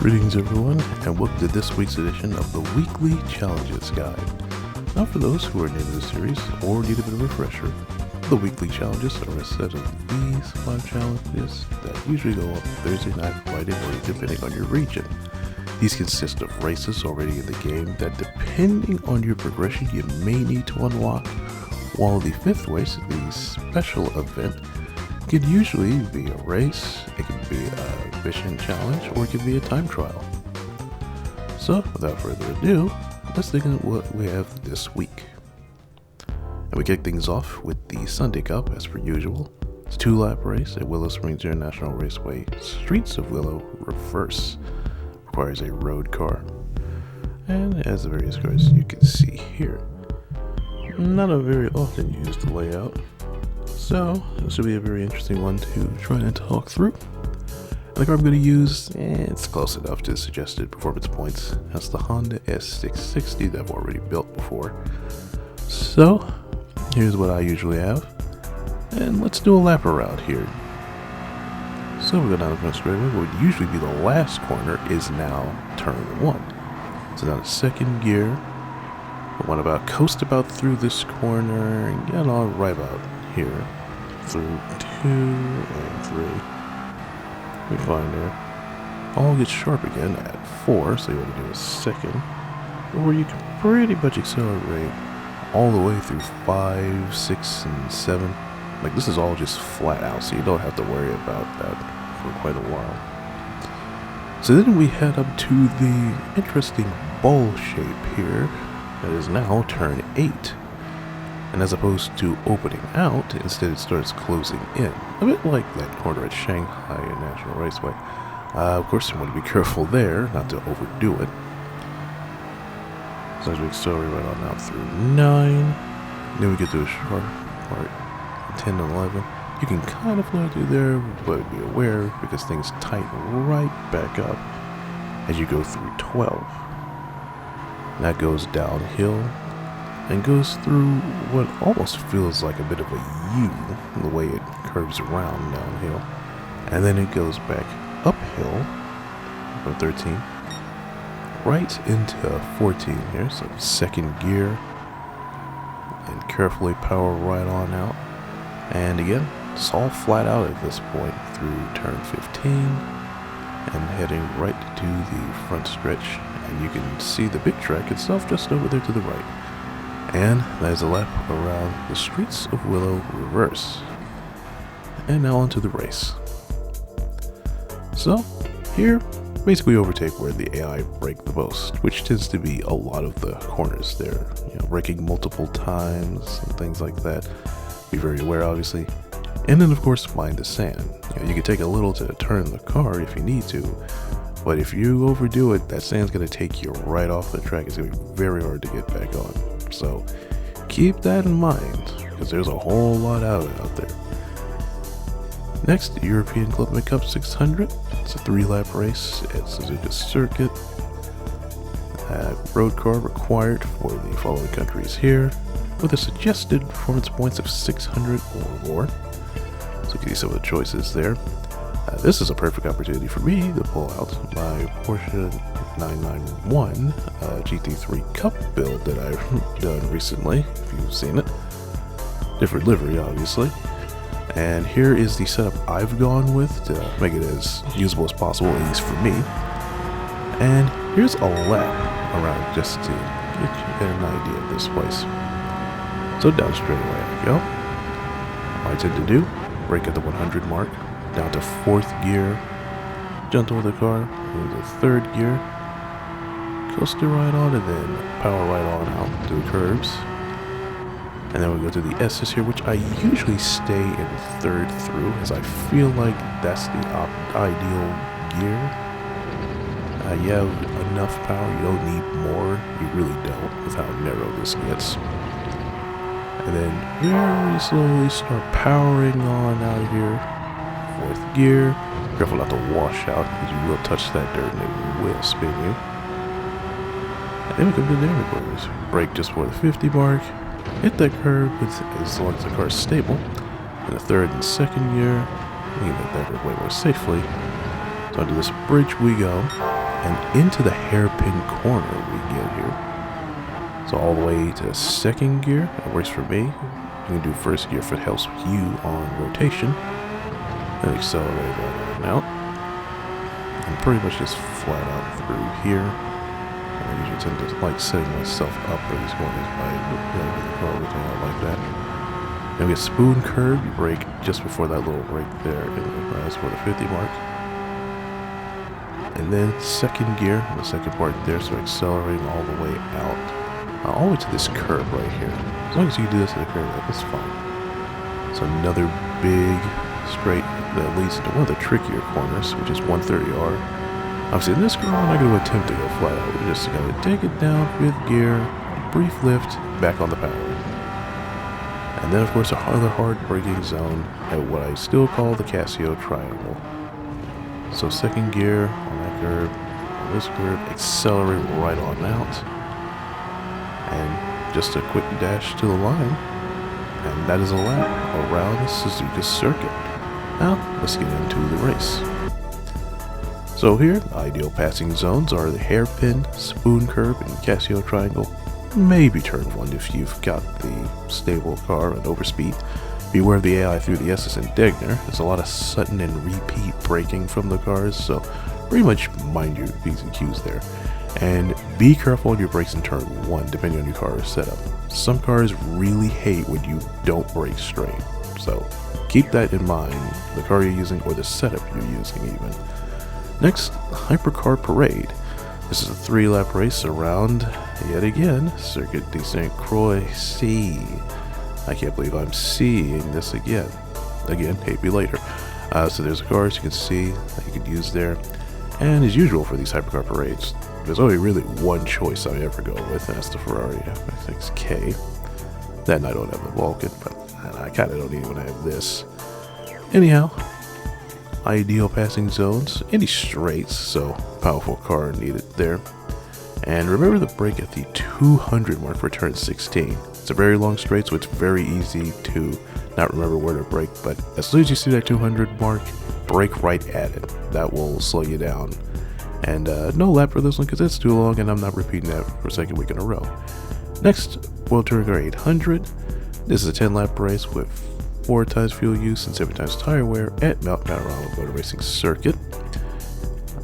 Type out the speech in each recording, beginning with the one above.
Greetings everyone, and welcome to this week's edition of the Weekly Challenges Guide. Now for those who are new to the series or need a bit of a refresher, the Weekly Challenges are a set of these 5 challenges that usually go up Thursday night, Friday morning depending on your region. These consist of races already in the game that depending on your progression you may need to unlock, while the 5th race, the special event, can usually be a race, it can be a mission challenge, or it can be a time trial. So, without further ado, let's dig into what we have this week. And we kick things off with the Sunday Cup, as per usual. It's a 2-lap race at Willow Springs International Raceway. Streets of Willow Reverse. Requires a road car. And as the various cars you can see here. Not a very often used layout. So, this should be a very interesting one to try and talk through. And the car I'm going to use, it's close enough to suggested performance points. That's the Honda S660 that I've already built before. So, here's what I usually have. And let's do a lap around here. So we go down the front straightaway. What would usually be the last corner is now turn 1. So now the second gear. We want to coast about through this corner and get on right about here through 2 and 3. We find there. All gets sharp again at 4, so you want to do a second, where you can pretty much accelerate all the way through 5, 6, and 7. Like this is all just flat out, so you don't have to worry about that for quite a while. So then we head up to the interesting bowl shape here that is now turn 8. And as opposed to opening out, instead it starts closing in. A bit like that corner at Shanghai National Raceway. Of course, you want to be careful there, not to overdo it. So as we accelerate right on out through 9, then we get to a sharp part, 10 and 11. You can kind of fly through there, but be aware because things tighten right back up as you go through 12. And that goes downhill. And goes through what almost feels like a bit of a U, the way it curves around downhill. And then it goes back uphill from 13, right into 14 here, so second gear, and carefully power right on out. And again, it's all flat out at this point through turn 15, and heading right to the front stretch. And you can see the big track itself just over there to the right. And that is a lap around the Streets of Willow Reverse. And now onto the race. So, here, basically overtake where the AI brake the most, which tends to be a lot of the corners there. You know, braking multiple times and things like that. Be very aware, obviously. And then, of course, mind the sand. You can take a little to turn the car if you need to. But if you overdo it, that sand's going to take you right off the track. It's going to be very hard to get back on. So keep that in mind, because there's a whole lot out there. Next, the European Clubman Cup 600. It's a 3-lap race at Suzuka circuit. Road car required for the following countries here, with a suggested performance points of 600 or more. So you can see some of the choices there. This is a perfect opportunity for me to pull out my Porsche 991 GT3 Cup build that I've done recently, if you've seen it. Different livery, obviously. And here is the setup I've gone with to make it as usable as possible, at least for me. And here's a lap around just to get an idea of this place. So down straight away I go. What I tend to do, brake at the 100 mark, down to 4th gear, gentle with the car, into 3rd gear, coaster right on, and then power right on out to the curves. And then we go to the S's here, which I usually stay in 3rd through, as I feel like that's the ideal gear. You have enough power, you don't need more, you really don't, with how narrow this gets. And then very slowly start powering on out of here. 4th gear. Careful not to wash out, because you will touch that dirt and it will spin you. And then we come to the down corners. Brake just for the 50 mark. Hit that curve as long as the car is stable. In the 3rd and 2nd gear, you can hit that curve way more safely. So onto this bridge we go. and into the hairpin corner we get here. So all the way to second gear, it works for me. You can do first gear if it helps you on rotation. And accelerate right on out. And pretty much just flat out through here. I usually tend to like setting myself up for these corners by letting the car rotate out like that. Then we get spoon curve, you brake just before that little break there, and that's for the 50 mark. And then second gear, the second part there, so accelerating all the way out. All the way to this curve right here. As long as you do this to the curve, that's fine. So another big straight that leads to one of the trickier corners, which is 130R. Obviously in this car, I'm not going to attempt to go flat out. We're just going to take it down, 5th gear, brief lift, back on the power. And then of course another hard braking zone at what I still call the Casio triangle. So second gear on that curve, on this curve, accelerate right on out. And just a quick dash to the line. And that is a lap around the Suzuka circuit. Now, let's get into the race. So here, the ideal passing zones are the hairpin, spoon curve, and Casio triangle. Maybe turn 1 if you've got the stable car and overspeed. Beware of the AI through the S's and Degner. There's a lot of sudden and repeat braking from the cars, so pretty much mind your P's and Q's there. And be careful on your brakes in turn 1, depending on your car's setup. Some cars really hate when you don't brake straight, so keep that in mind, the car you're using or the setup you're using even. Next, Hypercar Parade. This is a 3-lap race around, yet again, Circuit de Saint-Croix C. I can't believe I'm seeing this again. Again, hate me later. So there's a car, as you can see, that you can use there. And as usual for these Hypercar Parades, there's only really one choice I ever go with, and that's the Ferrari F6K. Then I don't have the Vulcan, but I kind of don't even have this. Anyhow, ideal passing zones, any straights, so powerful car needed there. And remember the brake at the 200 mark for turn 16. It's a very long straight, so it's very easy to not remember where to brake, but as soon as you see that 200 mark, brake right at it. That will slow you down. And no lap for this one because it's too long and I'm not repeating that for a second week in a row. Next, World Touring Car 800. This is a 10-lap race with 4 times fuel use and 7 times tire wear at Panorama Motor Racing Circuit.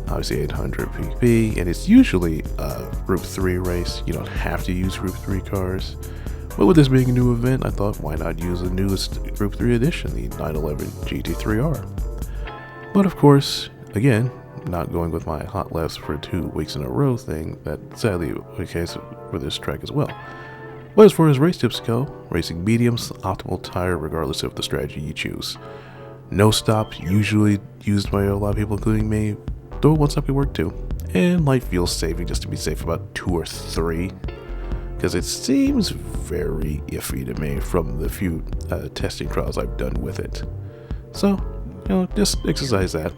Obviously 800 pp, and it's usually a Group 3 race. You don't have to use Group 3 cars. But with this being a new event, I thought why not use the newest Group 3 edition, the 911 GT3R. But of course, again, not going with my hot laps for 2 weeks in a row thing, that sadly the case for this track as well. But as far as race tips go, racing mediums, optimal tire regardless of the strategy you choose. No stop, usually used by a lot of people including me, though one stop can work too. And light fuel saving just to be safe, about 2 or 3. Because it seems very iffy to me from the few testing trials I've done with it. So, just exercise that.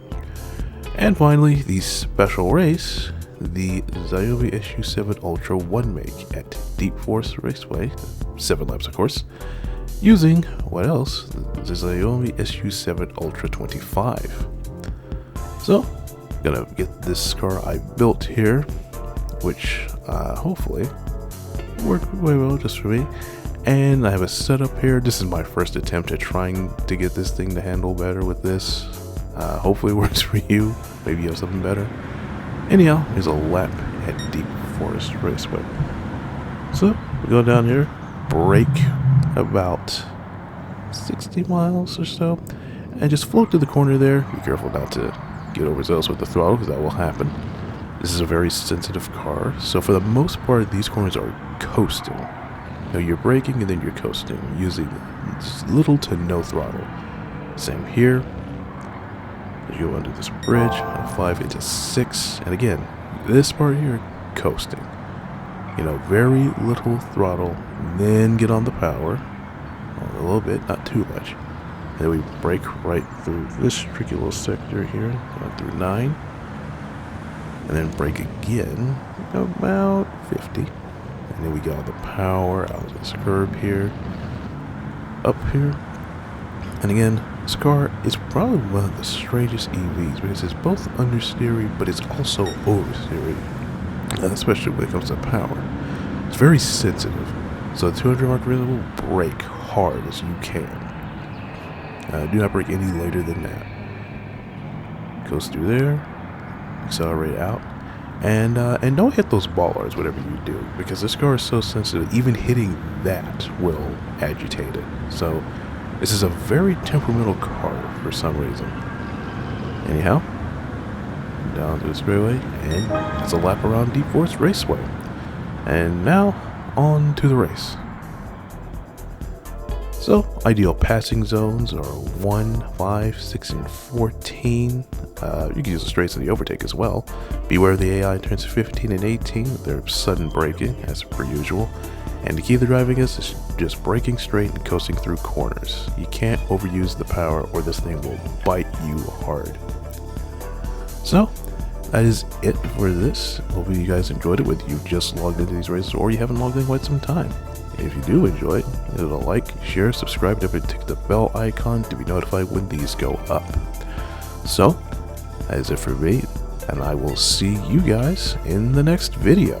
And finally, the special race, the Xiaomi SU7 Ultra 1 make at Deep Forest Raceway, 7 laps of course, using, what else, the Xiaomi SU7 Ultra 25. So, gonna get this car I built here, which hopefully worked way well just for me. And I have a setup here. This is my first attempt at trying to get this thing to handle better with this. Hopefully it works for you. Maybe you have something better. Anyhow, here's a lap at Deep Forest Raceway. So we go down here, brake about 60 miles or so, and just float to the corner there. Be careful not to get overzealous with the throttle because that will happen. This is a very sensitive car, so for the most part these corners are coasting. Now you're braking and then you're coasting, using little to no throttle. Same here. As you go under this bridge, 5 into 6, and again, this part here, coasting. Very little throttle, then get on the power, a little bit, not too much. And then we brake right through this tricky little sector here, going through 9. And then brake again, about 50. And then we get on the power, out of this curb here, up here. And again, This car is probably one of the strangest EVs because it's both understeery, but it's also oversteery, especially when it comes to power. It's very sensitive, so the 200 mark will brake hard as you can. Do not brake any later than that. Goes through there, accelerate out, and don't hit those bollards whatever you do, because this car is so sensitive, even hitting that will agitate it. So this is a very temperamental car for some reason. Anyhow, down to the straightaway, and it's a lap around Deep Forest Raceway. And now, on to the race. So, ideal passing zones are 1, 5, 6, and 14. You can use the straights in the overtake as well. Beware the AI turns 15 and 18 with their sudden braking, as per usual. And the key to driving is just braking straight and coasting through corners. You can't overuse the power or this thing will bite you hard. So, that is it for this. Hopefully you guys enjoyed it, whether you've just logged into these races or you haven't logged in quite some time. If you do enjoy it, give it a like, share, subscribe, and tick the bell icon to be notified when these go up. So, that is it for me, and I will see you guys in the next video.